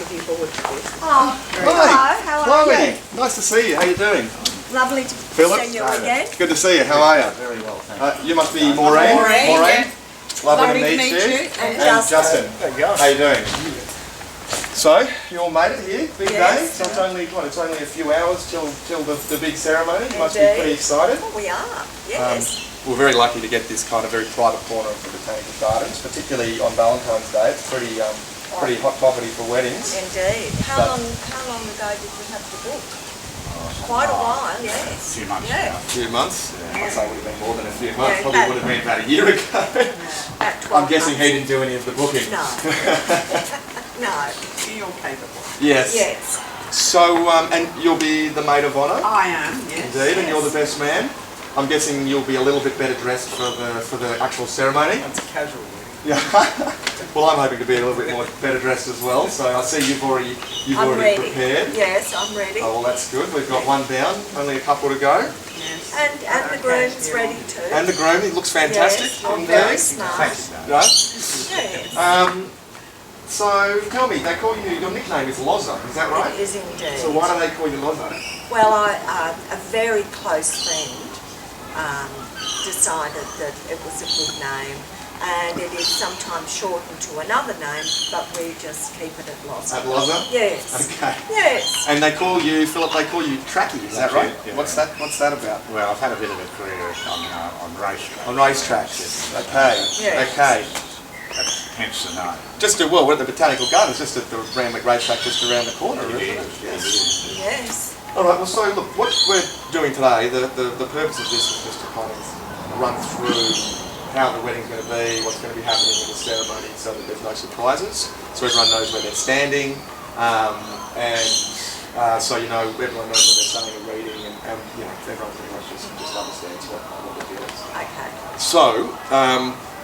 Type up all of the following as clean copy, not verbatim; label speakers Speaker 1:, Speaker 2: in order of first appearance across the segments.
Speaker 1: of you board for this.
Speaker 2: Oh,
Speaker 3: Hi.
Speaker 2: hello, how are
Speaker 3: Chloe,
Speaker 2: you?
Speaker 3: nice to see you. How you doing?
Speaker 2: Lovely to
Speaker 3: Philip?
Speaker 2: see you again.
Speaker 3: Good to see you. How are you?
Speaker 4: Very well, thank you.
Speaker 3: You must be Maureen.
Speaker 2: Maureen,
Speaker 3: Lovely to meet you.
Speaker 2: And
Speaker 3: Justin.
Speaker 4: There you go.
Speaker 3: How you doing? So, you all made it here, big
Speaker 2: Yes.
Speaker 3: day. So it's only a few hours till the big ceremony. You must be
Speaker 2: Indeed.
Speaker 3: pretty excited.
Speaker 2: We are, yes.
Speaker 3: We're very lucky to get this kind of very private corner of the Botanical Gardens, particularly on Valentine's Day. It's pretty hot property for weddings.
Speaker 2: Indeed. How long ago did you have the book? Quite a while, yes.
Speaker 4: A few months
Speaker 2: Yeah.
Speaker 4: now.
Speaker 3: A few months? I'd say it would have been more than a few months.
Speaker 2: Yeah,
Speaker 3: Probably would have been about a year ago.
Speaker 2: About 12
Speaker 3: I'm guessing
Speaker 2: months.
Speaker 3: he didn't do any of the booking.
Speaker 2: No. No.
Speaker 1: You're capable.
Speaker 3: Yes.
Speaker 2: Yes.
Speaker 3: So, and you'll be the maid of honour?
Speaker 1: I am, yes.
Speaker 3: Indeed, and you're the best man. I'm guessing you'll be a little bit better dressed for the actual ceremony.
Speaker 1: It's a casual wedding.
Speaker 3: Yeah. Well, I'm hoping to be a little bit more better dressed as well. So I see you've already
Speaker 2: I'm ready.
Speaker 3: prepared.
Speaker 2: Yes, I'm ready.
Speaker 3: Oh, well, that's good. We've got one down. Only a couple to go.
Speaker 1: Yes.
Speaker 2: And the groom's ready too.
Speaker 3: And the groom, he looks fantastic.
Speaker 2: Yes, I'm
Speaker 3: Indeed.
Speaker 2: very smart.
Speaker 3: Right.
Speaker 2: Yes.
Speaker 3: So tell me, they call you, your nickname is Loza, is that right?
Speaker 2: It is indeed.
Speaker 3: So why do they call you Loza?
Speaker 2: Well, a very close friend decided that it was a good name, and it is sometimes shortened to another name, but we just keep it at Loza.
Speaker 3: At Loza?
Speaker 2: Yes.
Speaker 3: Okay.
Speaker 2: Yes.
Speaker 3: And they call you, Philip, they call you Tracky, is that
Speaker 4: That's
Speaker 3: right?
Speaker 4: it, yeah.
Speaker 3: What's that about?
Speaker 4: Well, I've had a bit of a career on racetracks.
Speaker 3: On racetracks. Okay.
Speaker 2: Yes.
Speaker 3: Okay.
Speaker 4: Hence the name.
Speaker 3: Just we're at the Botanical Gardens, just at the Randwick racetrack just around the corner, isn't it? Yes.
Speaker 2: Yes.
Speaker 3: All right, well, so look, what we're doing today, the purpose of this is just to kind of run through how the wedding's going to be, what's going to be happening in the ceremony, so that there's no surprises, so everyone knows where they're standing, so you know everyone knows when they're saying a reading, and you know everyone pretty much just understands what the deal is.
Speaker 2: Okay.
Speaker 3: So.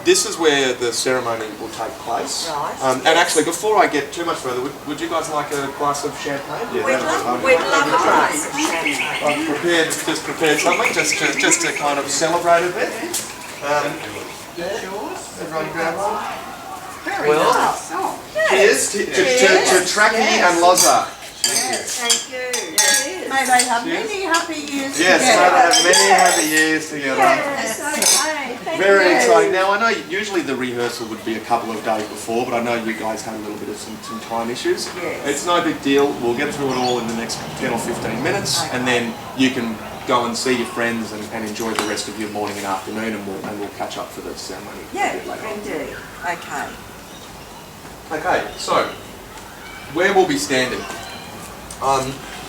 Speaker 3: This is where the ceremony will take place.
Speaker 2: Right.
Speaker 3: And actually, before I get too much further, would you guys like a glass of champagne?
Speaker 4: Yeah,
Speaker 2: We'd love a glass of champagne.
Speaker 3: I've prepared something just to kind of celebrate a bit. Everyone grab one.
Speaker 1: Very
Speaker 3: Well,
Speaker 1: nice. Oh,
Speaker 3: Cheers to Tracky and Loza.
Speaker 2: Thank you.
Speaker 1: may they have many happy years
Speaker 3: Yes, may
Speaker 1: together.
Speaker 3: they have many happy years together.
Speaker 2: Yes, okay. Thank
Speaker 3: Very
Speaker 2: you.
Speaker 3: exciting. Now, I know usually the rehearsal would be a couple of days before, but I know you guys had a little bit of some time issues.
Speaker 2: Yes.
Speaker 3: It's no big deal. We'll get through it all in the next 10 or 15 minutes, and then you can go and see your friends and enjoy the rest of your morning and afternoon, and we'll catch up for the ceremony a bit later on.
Speaker 2: Indeed. Okay.
Speaker 3: Okay, so where we'll be standing.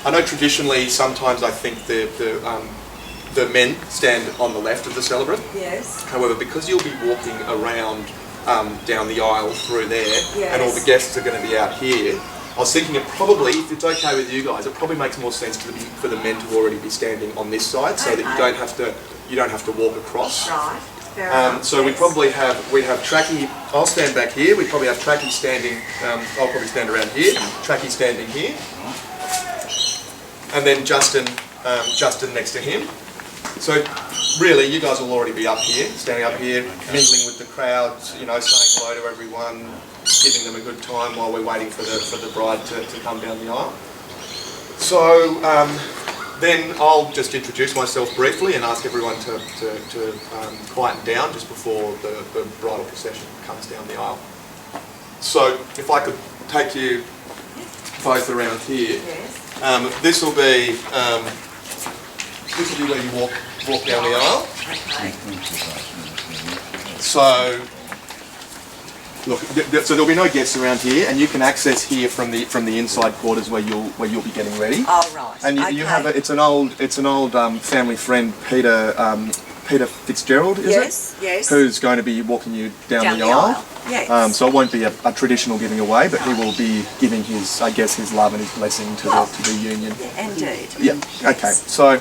Speaker 3: I know traditionally sometimes I think the men stand on the left of the celebrant.
Speaker 2: Yes.
Speaker 3: However, because you'll be walking around down the aisle through there, and all the
Speaker 2: Yes.
Speaker 3: guests are going to be out here, I was thinking it probably, if it's okay with you guys, it probably makes more sense for the men to already be standing on this side, so that you
Speaker 2: Okay.
Speaker 3: don't have to walk across.
Speaker 2: Right. Fair enough.
Speaker 3: So we
Speaker 2: yes.
Speaker 3: probably have Tracky. I'll stand back here. We probably have Tracky standing. I'll probably stand around here. Tracky standing here, and then Justin next to him. So really, you guys will already be up here, standing up here, mingling with the crowd. You know, saying hello to everyone, giving them a good time while we're waiting for the bride to come down the aisle. So. Then I'll just introduce myself briefly and ask everyone to quieten down just before the bridal procession comes down the aisle. So if I could take you both around here,
Speaker 2: Yes.
Speaker 3: this will be where you walk down the aisle.
Speaker 2: Okay.
Speaker 3: So. Look, so there'll be no guests around here, and you can access here from the inside quarters where you'll be getting ready.
Speaker 2: Oh right.
Speaker 3: And you have it's an old family friend, Peter Fitzgerald, is
Speaker 2: Yes.
Speaker 3: it?
Speaker 2: Yes.
Speaker 3: Who's going to be walking you down the aisle.
Speaker 2: Yes.
Speaker 3: So it won't be a traditional giving away, but he will be giving his love and his blessing to the union.
Speaker 2: Indeed.
Speaker 3: Yeah. Okay.
Speaker 2: Yes.
Speaker 3: So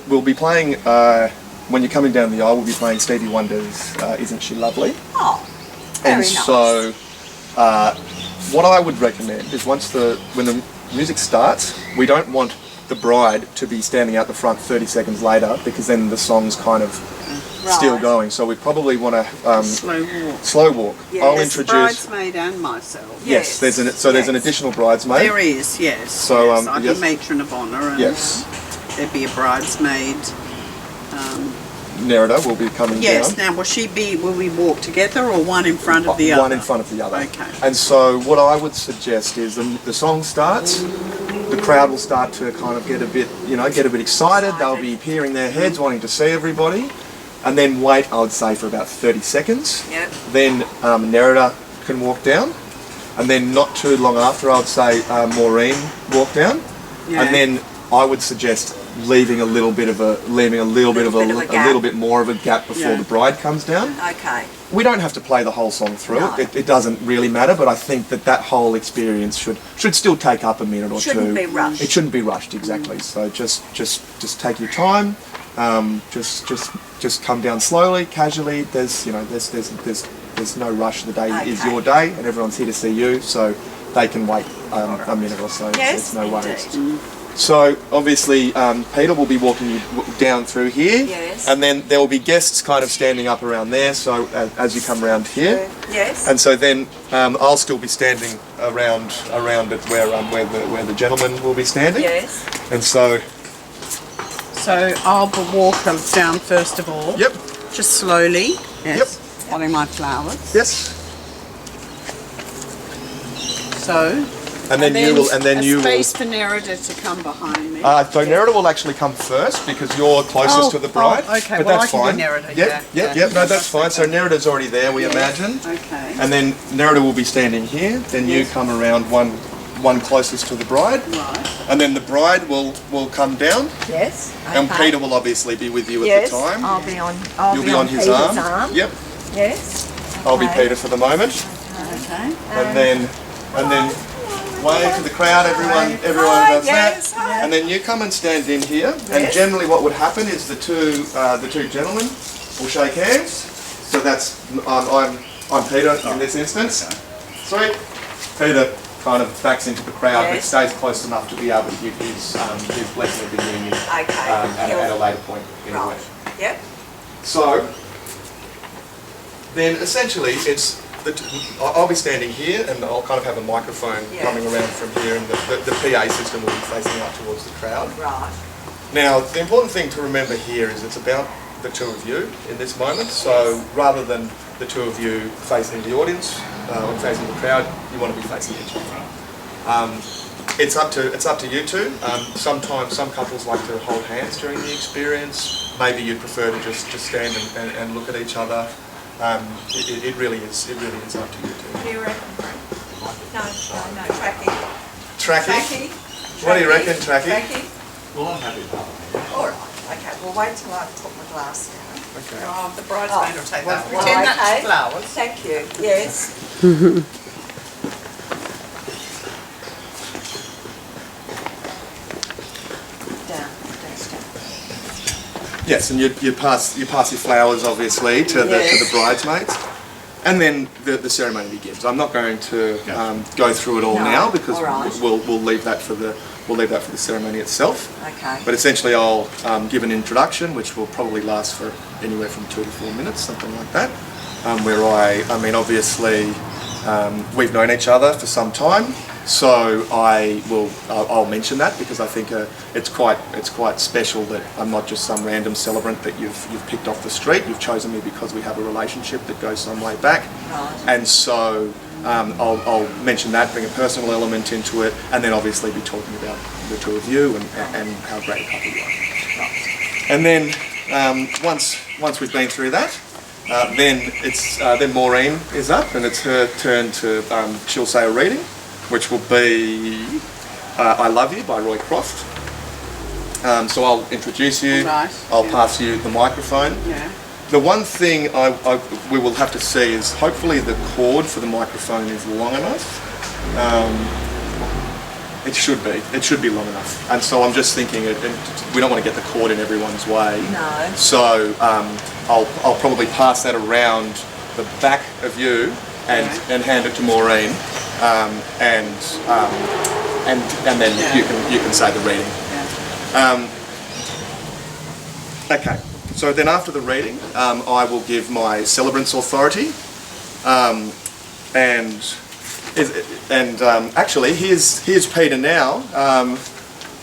Speaker 3: we'll be playing. When you're coming down the aisle, we'll be playing Stevie Wonder's "Isn't She Lovely?"
Speaker 2: Oh. Very
Speaker 3: And
Speaker 2: nice.
Speaker 3: so, what I would recommend is when the music starts, we don't want the bride to be standing out the front 30 seconds later, because then the song's kind of still
Speaker 2: Right.
Speaker 3: going. So we probably want to
Speaker 1: Slow walk.
Speaker 3: slow walk.
Speaker 2: Yes.
Speaker 3: I'll
Speaker 1: There's the
Speaker 3: introduce.
Speaker 1: bridesmaid and myself.
Speaker 3: Yes, there's an
Speaker 2: Yes.
Speaker 3: additional bridesmaid.
Speaker 1: There is, yes.
Speaker 3: So,
Speaker 1: yes. I'm
Speaker 3: yes.
Speaker 1: the matron of honour, and
Speaker 3: Yes.
Speaker 1: there'd be a bridesmaid.
Speaker 3: Nerida will be coming
Speaker 1: Yes.
Speaker 3: down.
Speaker 1: Now, will we walk together or one in front of the other?
Speaker 3: One in front of the other.
Speaker 1: Okay.
Speaker 3: And so what I would suggest is the song starts, the crowd will start to kind of get a bit excited. They'll be peering their heads, wanting to see everybody, and then wait, I would say, for about 30 seconds.
Speaker 2: Yep.
Speaker 3: Then Nerida can walk down, and then not too long after, I would say Maureen walk down,
Speaker 1: Yeah.
Speaker 3: and then I would suggest leaving a little bit more of a gap before
Speaker 1: Yeah.
Speaker 3: the bride comes down.
Speaker 2: Okay.
Speaker 3: We don't have to play the whole song through
Speaker 2: No.
Speaker 3: it. It doesn't really matter, but I think that whole experience should still take up a minute or two.
Speaker 2: Shouldn't be rushed.
Speaker 3: It shouldn't be rushed, exactly. So just take your time. Just come down slowly, casually. There's no rush. The day is
Speaker 2: Okay.
Speaker 3: your day, and everyone's here to see you, so they can wait a minute or so.
Speaker 2: Yes,
Speaker 3: It's no worries.
Speaker 2: indeed.
Speaker 3: So obviously Peter will be walking you down through here,
Speaker 2: Yes.
Speaker 3: and then there will be guests kind of standing up around there. So as you come around here,
Speaker 2: Yes.
Speaker 3: and so then I'll still be standing around it where the gentleman will be standing,
Speaker 2: Yes.
Speaker 3: and so
Speaker 1: So I'll walk down first of all.
Speaker 3: yep,
Speaker 1: Just slowly. Yes.
Speaker 3: Yep.
Speaker 1: Holding my flowers.
Speaker 3: yes,
Speaker 1: So.
Speaker 3: and then you will, and then you will.
Speaker 1: Space for Nerida to come behind me.
Speaker 3: So Nerida will actually come first because you're closest to the bride.
Speaker 1: okay.
Speaker 3: But
Speaker 1: Well,
Speaker 3: that's
Speaker 1: I can
Speaker 3: fine.
Speaker 1: do Nerida.
Speaker 3: Yep,
Speaker 1: Yeah.
Speaker 3: No, that's fine. So Nerida's already there, we imagine.
Speaker 1: Okay.
Speaker 3: And then Nerida will be standing here. Then you come around one closest to the bride,
Speaker 1: Right.
Speaker 3: and then the bride will come down,
Speaker 2: Yes.
Speaker 3: and
Speaker 2: okay.
Speaker 3: Peter will obviously be with you
Speaker 2: Yes.
Speaker 3: at the time.
Speaker 2: I'll be on.
Speaker 3: You'll be on his
Speaker 2: Peter's
Speaker 3: arm. Yep.
Speaker 2: Yes.
Speaker 3: I'll be
Speaker 2: Okay.
Speaker 3: Peter for the moment,
Speaker 1: Okay.
Speaker 3: and then wave to the crowd. Everyone
Speaker 2: Hi,
Speaker 3: does
Speaker 2: yes,
Speaker 3: that,
Speaker 2: hi.
Speaker 3: and then you come and stand in here. And
Speaker 2: Yes.
Speaker 3: generally, what would happen is the two gentlemen will shake hands. So that's I'm Peter in this instance. Sweet. Peter kind of backs into the crowd, but
Speaker 2: Yes.
Speaker 3: stays close enough to be able to give his blessing of the union
Speaker 2: Okay.
Speaker 3: at a later point. Anyway.
Speaker 2: Right. Yep.
Speaker 3: So then essentially I'll be standing here, and I'll kind of have a microphone
Speaker 2: Yeah.
Speaker 3: coming around from here, and the PA system will be facing up towards the crowd.
Speaker 2: Right.
Speaker 3: Now, the important thing to remember here is it's about the two of you in this moment. So rather than the two of you facing the audience or facing the crowd, you want to be facing each other. It's up to you two. Sometimes some couples like to hold hands during the experience. Maybe you'd prefer to just stand and look at each other. It really is up to you two.
Speaker 2: What do you reckon? No, Tracky.
Speaker 3: Tracky? What do you reckon, Tracky?
Speaker 2: Tracky?
Speaker 4: Well, I'm happy with that.
Speaker 2: All right. Okay. Well, wait till I put my glass down.
Speaker 3: Okay.
Speaker 1: Oh, the bridesmaid will take that.
Speaker 2: Well,
Speaker 1: Pretend
Speaker 2: okay.
Speaker 1: that's flowers.
Speaker 2: Thank you. Yes. Down.
Speaker 3: Yes, and you pass your flowers obviously to the bridesmaids, and then the ceremony begins. I'm not going to go through it all
Speaker 2: No,
Speaker 3: now because
Speaker 2: all right.
Speaker 3: we'll leave that for the ceremony itself.
Speaker 2: Okay.
Speaker 3: But essentially, I'll give an introduction, which will probably last for anywhere from 2 to 4 minutes, something like that. Where obviously we've known each other for some time, so I'll mention that because I think it's quite special that I'm not just some random celebrant that you've picked off the street. You've chosen me because we have a relationship that goes some way back,
Speaker 2: Right.
Speaker 3: and so I'll mention that, bring a personal element into it, and then obviously be talking about the two of you and how great a couple you are. And then once we've been through that, then Maureen is up, and it's her turn to she'll say a reading, which will be "I Love You" by Roy Croft. So I'll introduce you.
Speaker 1: Right.
Speaker 3: I'll pass you the microphone.
Speaker 1: Yeah.
Speaker 3: The one thing we will have to see is hopefully the cord for the microphone is long enough. It should be long enough. And so I'm just thinking, we don't want to get the cord in everyone's way.
Speaker 2: No.
Speaker 3: So I'll probably pass that around the back of you and hand it to Maureen, and then you can say the reading.
Speaker 1: Yeah.
Speaker 3: Okay. So then after the reading, I will give my celebrant's authority, actually here's Peter now.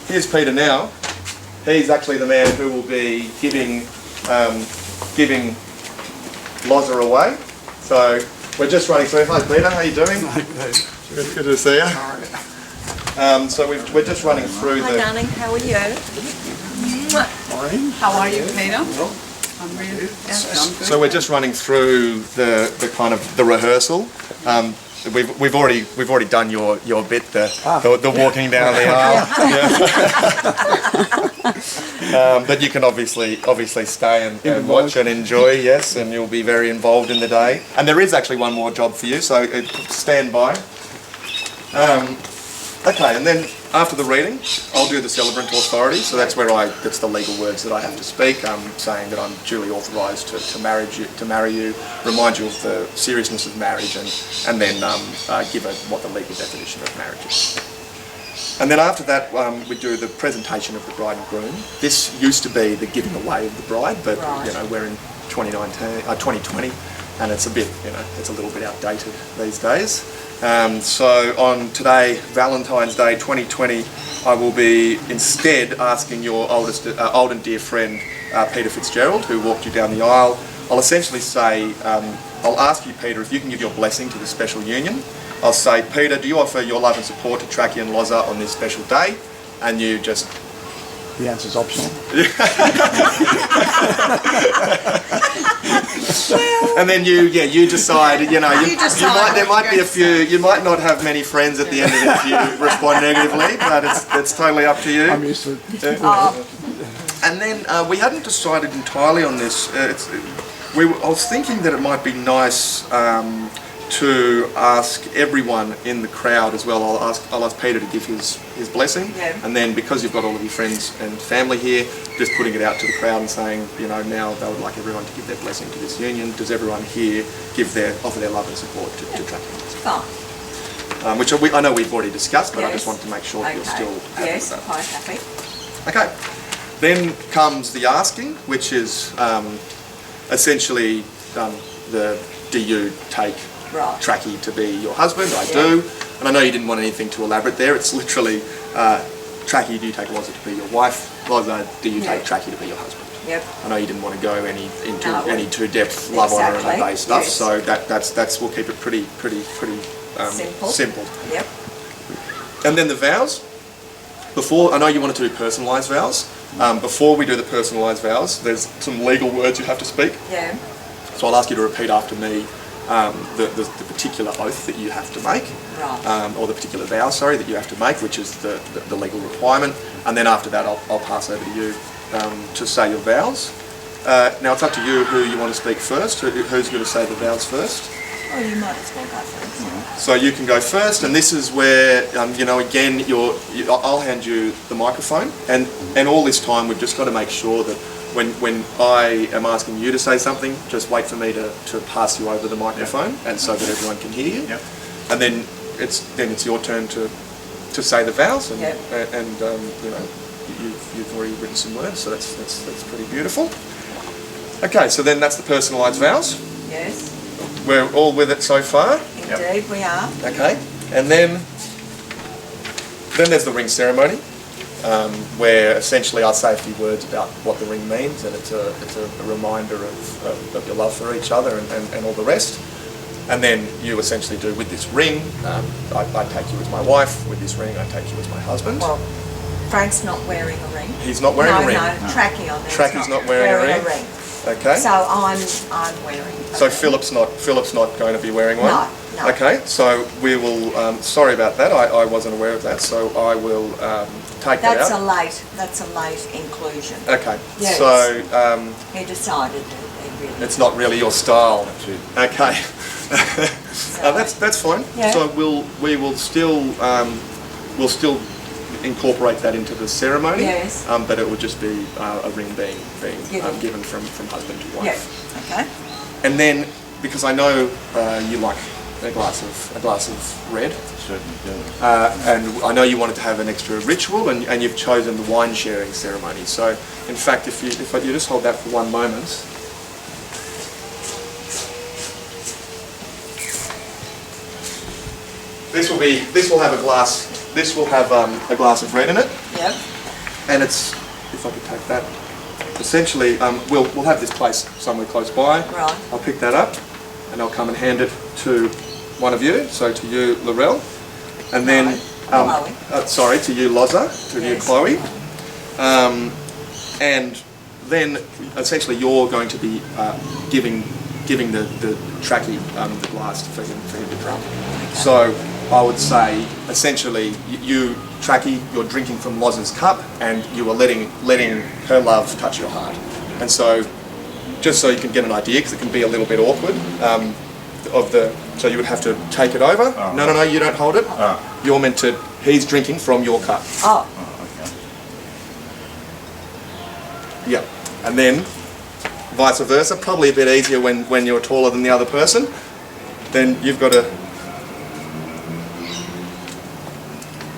Speaker 3: Here's Peter now. He's actually the man who will be giving Loza away. So we're just running through. Hi Peter, how you doing? Good to see you. So we're just running through
Speaker 2: Hi darling, how are you?
Speaker 1: How are you, Peter? I'm really good.
Speaker 3: So we're just running through the kind of the rehearsal. We've already done your bit, the walking down the aisle. Yeah. But you can obviously stay and watch and enjoy, yes, and you'll be very involved in the day. And there is actually one more job for you, so stand by. Okay, and then after the reading, I'll do the celebrant authority. So that's where that's the legal words that I have to speak, saying that I'm duly authorised to marry you, remind you of the seriousness of marriage, and then give what the legal definition of marriage is. And then after that, we do the presentation of the bride and groom. This used to be the giving away of the bride, but we're in 2020, and it's a bit, it's a little bit outdated these days. So on today, Valentine's Day 2020, I will be instead asking your old and dear friend, Peter Fitzgerald, who walked you down the aisle. I'll essentially say, I'll ask you, Peter, if you can give your blessing to this special union. I'll say, Peter, do you offer your love and support to Tracky and Loza on this special day? And you just...
Speaker 4: The answer's optional.
Speaker 3: And then you decide, there might be a few, you might not have many friends at the end of it if you respond negatively, but it's totally up to you.
Speaker 4: I'm used to it.
Speaker 3: And then we hadn't decided entirely on this. I was thinking that it might be nice to ask everyone in the crowd as well. I'll ask Peter to give his blessing, and then because you've got all of your friends and family here, just putting it out to the crowd and saying, now they would like everyone to give their blessing to this union. Does everyone here offer their love and support to Tracky?
Speaker 2: Fine.
Speaker 3: Which I know we've already discussed, but I just wanted to make sure that you're still happy with that.
Speaker 2: Quite happy.
Speaker 3: Okay. Then comes the asking, which is essentially do you take Tracky to be your husband? I do. And I know you didn't want anything too elaborate there. It's literally, Tracky, do you take Loza to be your wife? Loza, do you take Tracky to be your husband?
Speaker 2: Yep.
Speaker 3: I know you didn't want to go into any too depth love, honour and obey stuff, so that's we'll keep it pretty simple.
Speaker 2: Yep.
Speaker 3: And then the vows. I know you wanted to do personalised vows. Before we do the personalised vows, there's some legal words you have to speak.
Speaker 2: Yeah.
Speaker 3: So I'll ask you to repeat after me the particular oath that you have to make, or the particular vow, that you have to make, which is the legal requirement. And then after that, I'll pass over to you to say your vows. Now it's up to you who you want to speak first. Who's going to say the vows first?
Speaker 2: Oh, you might as well go first.
Speaker 3: So you can go first, and this is where, again, I'll hand you the microphone, and all this time we've just got to make sure that when I am asking you to say something, just wait for me to pass you over the microphone, and so that everyone can hear you. Yep. And then it's your turn to say the vows, and you've already written some words, so that's pretty beautiful. Okay, so then that's the personalised vows.
Speaker 2: Yes.
Speaker 3: We're all with it so far?
Speaker 2: Indeed, we are.
Speaker 3: Okay, and then there's the ring ceremony, where essentially I'll say a few words about what the ring means, and it's a reminder of your love for each other and all the rest. And then you essentially do with this ring, I take you as my wife, with this ring I take you as my husband.
Speaker 2: Well, Frank's not wearing a ring.
Speaker 3: He's not wearing a ring?
Speaker 2: No, Tracky on there.
Speaker 3: Tracky's not wearing a ring. Okay.
Speaker 2: So I'm wearing a
Speaker 3: So
Speaker 2: ring.
Speaker 3: Philip's not going to be wearing one?
Speaker 2: No.
Speaker 3: Okay, so we will, sorry about that, I wasn't aware of that, so I will take that out.
Speaker 2: That's a late inclusion.
Speaker 3: Okay,
Speaker 2: yes.
Speaker 3: So...
Speaker 2: he decided
Speaker 3: it's not really your style. Okay. That's fine.
Speaker 2: Yeah.
Speaker 3: So we will still incorporate that into the ceremony.
Speaker 2: Yes.
Speaker 3: But it would just be a ring being given from husband to wife.
Speaker 2: Yeah. Okay.
Speaker 3: And then, because I know you like a glass of red.
Speaker 5: Certainly do.
Speaker 3: And I know you wanted to have an extra ritual, and you've chosen the wine sharing ceremony. So, in fact, if you just hold that for one moment. This will have a glass of red in it.
Speaker 2: Yep.
Speaker 3: And it's, if I could take that, essentially we'll have this place somewhere close by.
Speaker 2: Right.
Speaker 3: I'll pick that up and I'll come and hand it to one of you, so to you, Laurel, and then to you, Loza, to you, Chloe, and then essentially you're going to be giving the trackie the glass for him to drum. So I would say essentially you, Trackie, you're drinking from Loz's cup, and you are letting her love touch your heart. And so, just so you can get an idea, because it can be a little bit awkward, so you would have to take it over.
Speaker 5: Oh.
Speaker 3: No, you don't hold it.
Speaker 5: Oh.
Speaker 3: You're meant to, he's drinking from your cup.
Speaker 2: Oh.
Speaker 5: Okay.
Speaker 3: Yeah. And then, vice versa, probably a bit easier when you're taller than the other person. Then you've got to...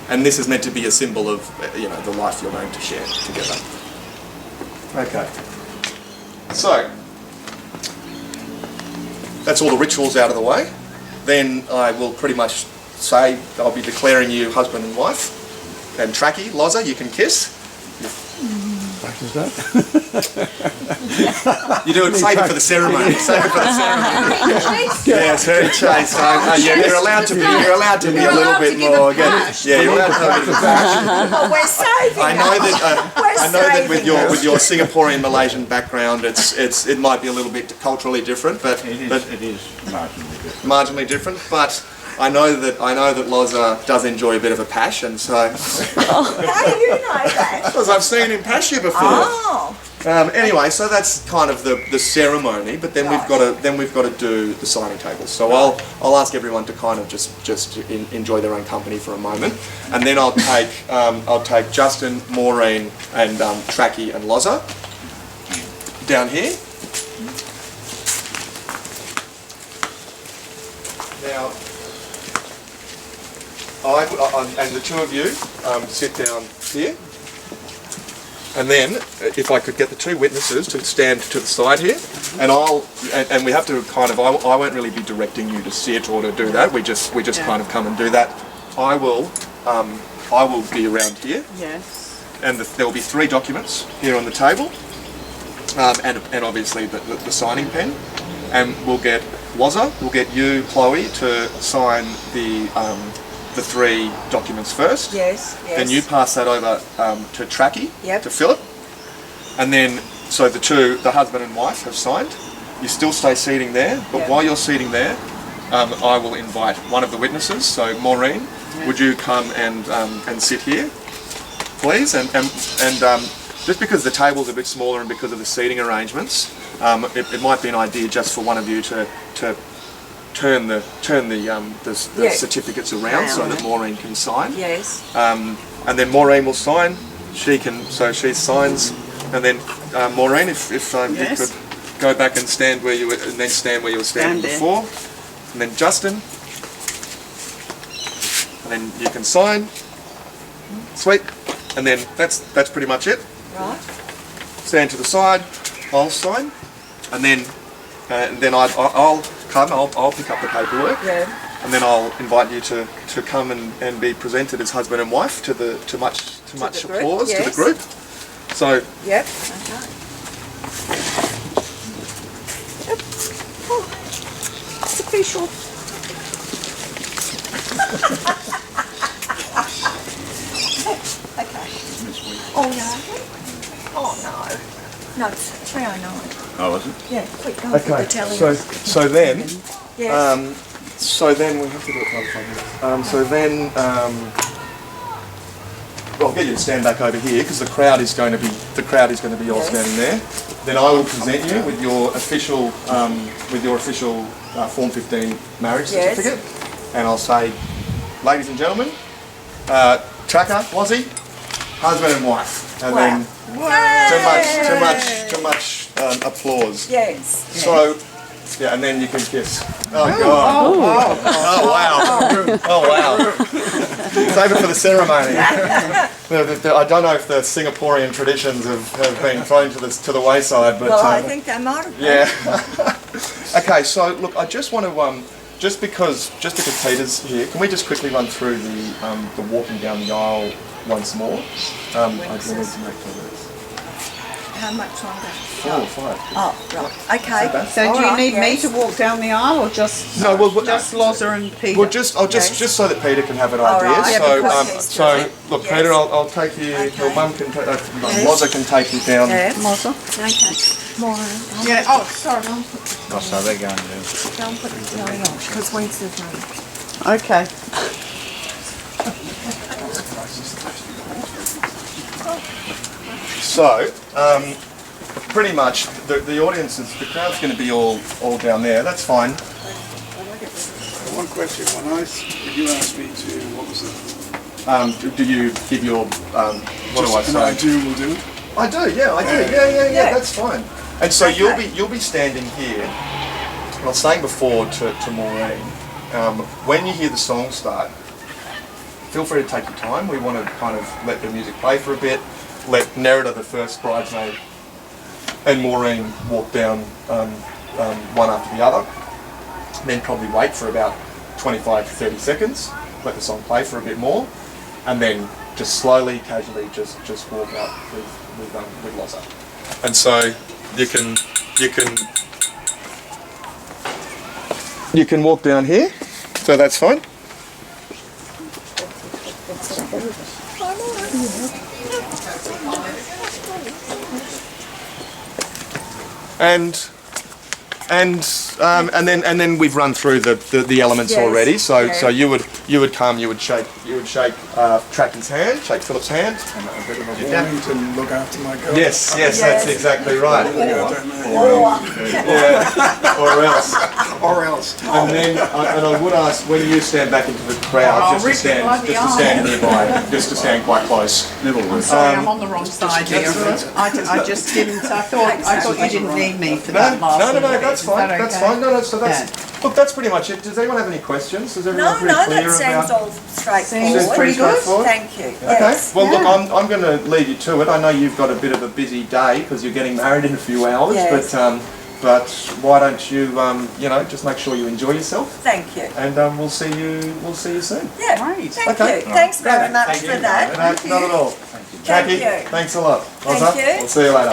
Speaker 3: And this is meant to be a symbol of, the life you're going to share together. Okay. So, that's all the rituals out of the way. Then I will pretty much say I'll be declaring you husband and wife. And Trackie, Loza, you can kiss.
Speaker 4: Practice that.
Speaker 3: You do it, save it for the ceremony. Save it for the ceremony. Yes, very chaste. You're allowed to be a little bit more. Yeah, you're allowed to have a bit of a passion.
Speaker 2: Oh, we're saving
Speaker 3: I know that with your Singaporean Malaysian background, it might be a little bit culturally different, but
Speaker 5: It is marginally different.
Speaker 3: marginally different. But I know that Loza does enjoy a bit of a passion. So
Speaker 2: How do you know that?
Speaker 3: because I've seen him pass you before.
Speaker 2: Oh.
Speaker 3: Anyway, so that's kind of the ceremony, but then we've got to do the signing tables. So I'll ask everyone to kind of just enjoy their own company for a moment, and then I'll take Justin, Maureen, and Trackie and Loza down here. Now, and the two of you sit down here. And then, if I could get the two witnesses to stand to the side here, and we have to kind of, I won't really be directing you to sit or to do that. We just kind of come and do that. I will be around here.
Speaker 1: Yes.
Speaker 3: And there will be 3 documents here on the table, and obviously the signing pen. And we'll get you, Chloe, to sign the 3 documents first.
Speaker 2: Yes.
Speaker 3: Then you pass that over to Trackie
Speaker 2: Yep.
Speaker 3: to Philip. And then, so the husband and wife have signed. You still stay seating there, but
Speaker 2: Yep.
Speaker 3: while you're seating there, I will invite one of the witnesses. So Maureen, would you come and sit here, please? And just because the table's a bit smaller and because of the seating arrangements, it might be an idea just for one of you to turn the certificates around so that Maureen can sign.
Speaker 2: Yes.
Speaker 3: And then Maureen will sign. She signs, and then Maureen, if you could go back and stand where you were, and then stand where you were standing before, and then Justin, and then you can sign. Sweet, and then that's pretty much it.
Speaker 2: Right.
Speaker 3: Stand to the side. I'll sign, and then I'll come. I'll pick up the paperwork.
Speaker 2: Yeah.
Speaker 3: And then I'll invite you to come and be presented as husband and wife to much
Speaker 2: group,
Speaker 3: applause to the
Speaker 2: yes.
Speaker 3: group. So
Speaker 2: Yep. Okay. Yep. Oh, it's official. Okay. Oh no. Oh no. No, it's 309.
Speaker 5: Oh, was it?
Speaker 2: Yeah, quick, go for the telling.
Speaker 3: so then
Speaker 2: Yes.
Speaker 3: so then we have to do it another 5 minutes. So then I'll get you to stand back over here because the crowd is going to be all
Speaker 2: Yes.
Speaker 3: standing there. Then I will present you with your official Form 15 marriage
Speaker 2: Yes.
Speaker 3: certificate, and I'll say, ladies and gentlemen, Tracker, Lozzie, husband and wife, and
Speaker 2: Wow.
Speaker 3: then too much applause.
Speaker 2: Yes.
Speaker 3: So Yeah, and then you can kiss. Oh God! Oh wow! Oh wow! Save it for the ceremony. I don't know if the Singaporean traditions have been thrown to the wayside, but
Speaker 2: Well, I think they might have been.
Speaker 3: yeah. Okay, so look, I just want to just because Peter's here, can we just quickly run through the walking down the aisle once more? I do need to make sure that it's
Speaker 2: How much longer?
Speaker 3: 4 or 5.
Speaker 2: Oh, right. Okay.
Speaker 1: So do you need me to walk down the aisle or just
Speaker 3: No, well,
Speaker 1: just Loza and Peter?
Speaker 3: Well, just so that Peter can have an
Speaker 2: All
Speaker 3: idea.
Speaker 2: right. Yeah,
Speaker 3: So,
Speaker 2: because he's
Speaker 3: so
Speaker 2: doing it.
Speaker 3: look,
Speaker 2: Yes.
Speaker 3: Peter, I'll take you.
Speaker 2: Okay.
Speaker 3: Your mum can take.
Speaker 2: Yes.
Speaker 3: Loza can take you down.
Speaker 2: Yeah.
Speaker 1: Loza?
Speaker 2: Okay. More.
Speaker 1: Yeah. Oh, sorry.
Speaker 5: Oh, so they're going to.
Speaker 2: Don't put it down because Winston's running.
Speaker 1: Okay.
Speaker 3: So, pretty much the audience is the crowd's going to be all down there. That's fine.
Speaker 4: One question. When you asked me to, what was it?
Speaker 3: Do you give your what do I
Speaker 4: Just an
Speaker 3: say?
Speaker 4: will do it.
Speaker 3: I do. Yeah, I do. Yeah.
Speaker 2: Yeah.
Speaker 3: That's fine. And so
Speaker 2: Okay.
Speaker 3: you'll be standing here. And I was saying before to Maureen, when you hear the song start, feel free to take your time. We want to kind of let the music play for a bit, let Nerida, the first bridesmaid, and Maureen walk down one after the other, then probably wait for about 25 to 30 seconds, let the song play for a bit more, and then just slowly, casually, just walk up with Loza. And so you can walk down here, so that's fine. And then we've run through the elements
Speaker 2: Yes,
Speaker 3: already. So
Speaker 2: yeah.
Speaker 3: so you would come, you would shake Tracky's hand, shake Philip's hand. And a bit of a
Speaker 4: Warning to look after my girl.
Speaker 3: Yes,
Speaker 2: Yes.
Speaker 3: that's exactly right. Yeah, or else. And then I would ask when you stand back into the crowd, just to stand nearby, just to stand quite close.
Speaker 1: I'm sorry, I'm on the wrong side here. I just didn't. I thought you didn't need me for that last.
Speaker 3: No,
Speaker 1: little bit.
Speaker 3: that's
Speaker 1: Is
Speaker 3: fine.
Speaker 1: that
Speaker 3: That's
Speaker 1: okay?
Speaker 3: fine. No, so that's look. That's pretty much it. Does anyone have any questions? Is everyone
Speaker 2: No,
Speaker 3: pretty
Speaker 2: no,
Speaker 3: clear
Speaker 2: that seems
Speaker 3: about?
Speaker 2: all straightforward.
Speaker 1: Seems pretty good.
Speaker 3: straightforward?
Speaker 2: Thank you.
Speaker 3: Okay.
Speaker 2: Yes.
Speaker 3: Well, look, I'm going to leave you to it. I know you've got a bit of a busy day because you're getting married in a few hours.
Speaker 2: Yes.
Speaker 3: But why don't you just make sure you enjoy yourself,
Speaker 2: Thank you.
Speaker 3: and we'll see you soon.
Speaker 2: Yeah.
Speaker 1: Great.
Speaker 2: Thank
Speaker 3: Okay.
Speaker 2: you. Thanks very much
Speaker 3: Thank
Speaker 2: for
Speaker 3: you.
Speaker 2: that.
Speaker 3: Not at all.
Speaker 2: Thank
Speaker 3: Jackie,
Speaker 2: you.
Speaker 3: thanks a lot.
Speaker 2: Thank
Speaker 3: Loza,
Speaker 2: you.
Speaker 3: we'll see you later.